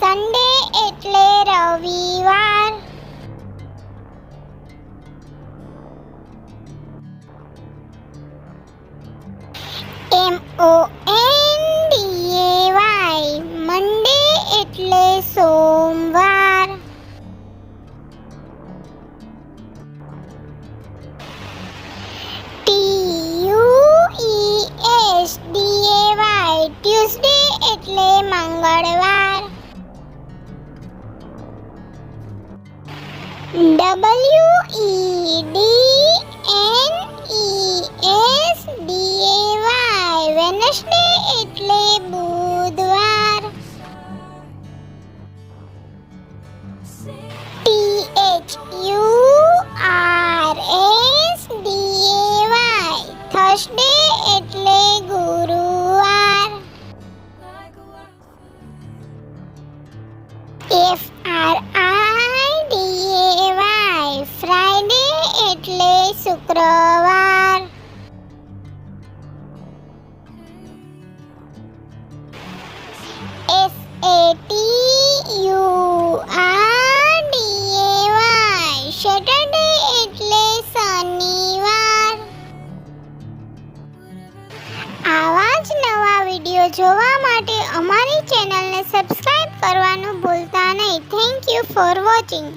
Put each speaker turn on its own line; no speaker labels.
Sunday એટલે રવિવાર. મંડે એટલે સોમવાર. ટ્યુઝડે એટલે મંગળવાર. વેનસડે એટલે બુધવાર. થર્સડે એટલે ગુરુવાર. ફ્રાઈડે એટલે શુક્રવાર. સેટરડે એટલે શનિવાર. આવા જ નવા વિડીયો જોવા માટે અમારી ચેનલને સબસ્ક્રાઇબ કરવાનું ભૂલતા નહીં. Thank you for watching.